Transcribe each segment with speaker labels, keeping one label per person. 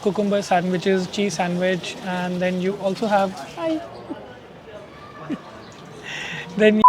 Speaker 1: have cucumber sandwiches, cheese sandwich, and then you also have then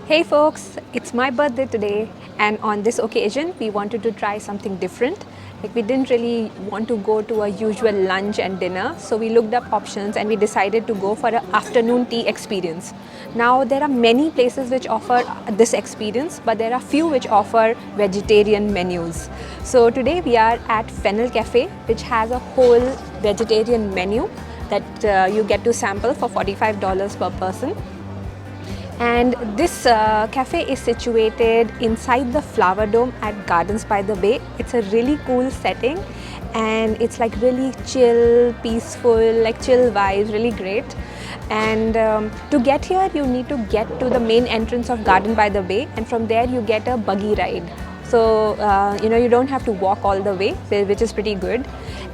Speaker 2: Hey folks, it's my birthday today, and on this occasion we wanted to try something different. Like, we didn't really want to go to a usual lunch and dinner, so we looked up options and we decided to go for an afternoon tea experience. Now there are many places which offer this experience, but there are few which offer vegetarian menus. So today we are at Fennel Cafe, which has a whole vegetarian menu that you get to sample for $45 per person. And this cafe is situated inside the Flower Dome at Gardens by the Bay. It's a really cool setting, and it's like really chill, peaceful, like chill vibes, really great. And to get here, you need to get to the main entrance of Garden by the Bay, and from there you get a buggy ride. So you don't have to walk all the way, which is pretty good.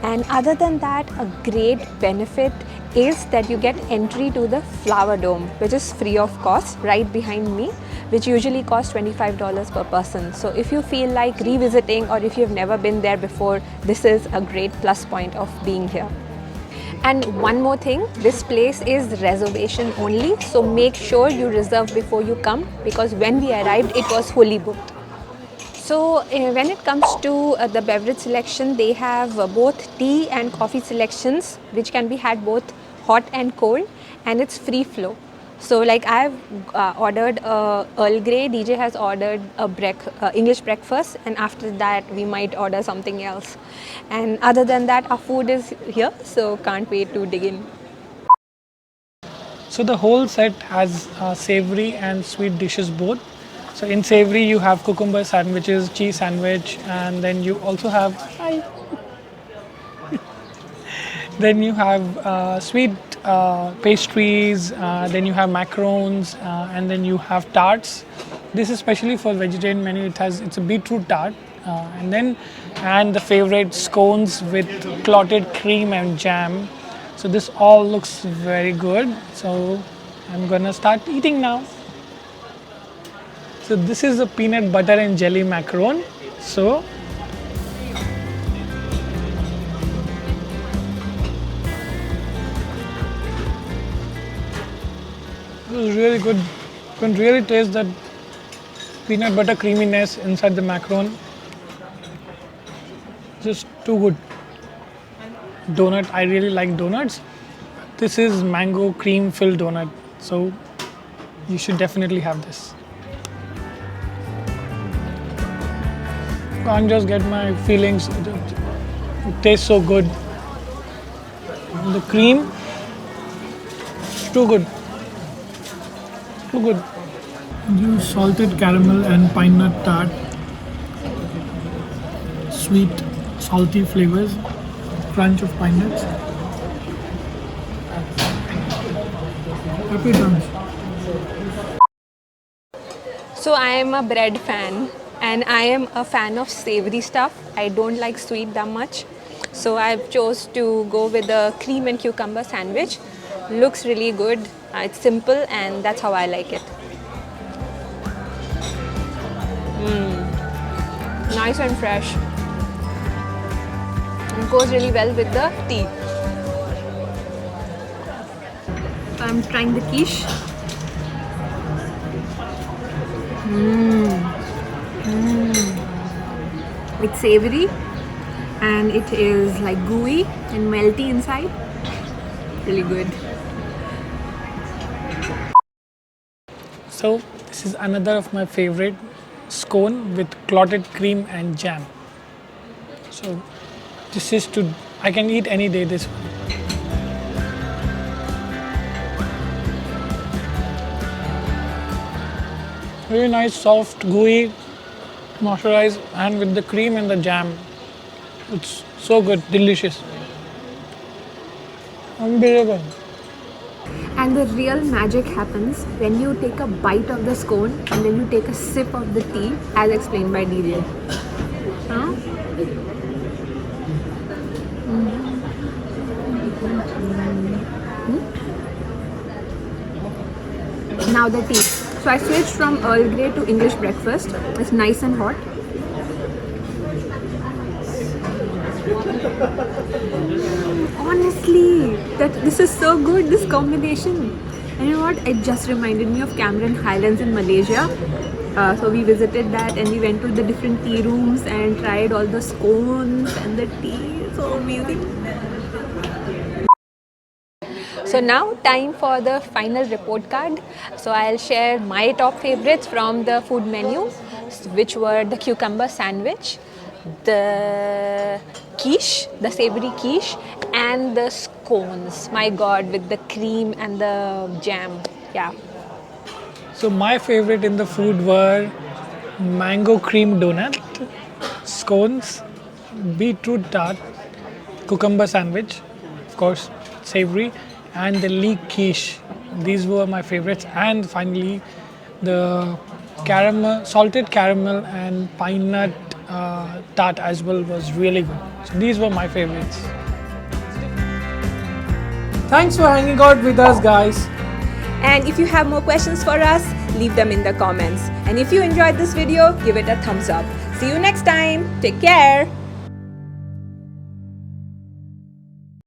Speaker 2: And other than that, a great benefit is that you get entry to the Flower Dome, which is free of cost, right behind me, which usually costs $25 per person. So if you feel like revisiting, or if you've never been there before, this is a great plus point of being here. And one more thing, this place is reservation only, so make sure you reserve before you come, because when we arrived it was fully booked. So when it comes to the beverage selection, they have both tea and coffee selections, which can be had both hot and cold, and it's free flow. So like, I've ordered Earl Grey, DJ has ordered a English breakfast, and after that we might order something else. And other than that, our food is here, so can't wait to dig in.
Speaker 1: so the whole set has savory and sweet dishes both. So in savory you have cucumber sandwiches, cheese sandwich, and then you also have then you have sweet pastries, then you have macarons, and then you have tarts. This is specially for vegetarian menu. It's a beetroot tart, and the favorite scones with clotted cream and jam. So this all looks very good. So I'm gonna start eating now. So this is a peanut butter and jelly macaron. So it was really good. You can really taste that peanut butter creaminess inside the macaron. Just too good. Donut, I really like donuts. This is mango cream filled donut. So you should definitely have this. Can't just get my feelings. It tastes so good. The cream, too good. Too good. Use salted caramel and pine nut tart. Sweet, salty flavors. Crunch of pine nuts. Happy times.
Speaker 2: So I am a bread fan, and I am a fan of savory stuff. I don't like sweet that much. So I've chose to go with the cream and cucumber sandwich. Looks really good. It's simple, and that's how I like it. Nice and fresh. It goes really well with the tea. I'm trying the quiche. It's savory, and it is like gooey and melty inside. Really good.
Speaker 1: So this is another of my favorite, scone with clotted cream and jam. So this is I can eat any day this one. Very nice, soft, gooey, moisturized, and with the cream and the jam. It's so good, delicious. Unbelievable.
Speaker 2: And the real magic happens when you take a bite of the scone and then you take a sip of the tea, as explained by DJ. Huh? Now the tea. So I switched from Earl Grey to English breakfast. It's nice and hot. Honestly, this is so good, this combination. And you know what? It just reminded me of Cameron Highlands in Malaysia. So we visited that and we went to the different tea rooms and tried all the scones and the tea. So amazing. So now time for the final report card. So I'll share my top favorites from the food menu, which were the cucumber sandwich, the quiche, the savory quiche, and the scones. My God, with the cream and the jam. Yeah.
Speaker 1: So my favorite in the food were mango cream donut, scones, beetroot tart, cucumber sandwich, of course, savory, and the leek quiche. These were my favorites. And finally, the caramel, salted caramel and pine nut tart as well was really good. So these were my favorites. Thanks for hanging out with us, guys.
Speaker 2: And if you have more questions for us, leave them in the comments. And if you enjoyed this video, give it a thumbs up. See you next time. Take care.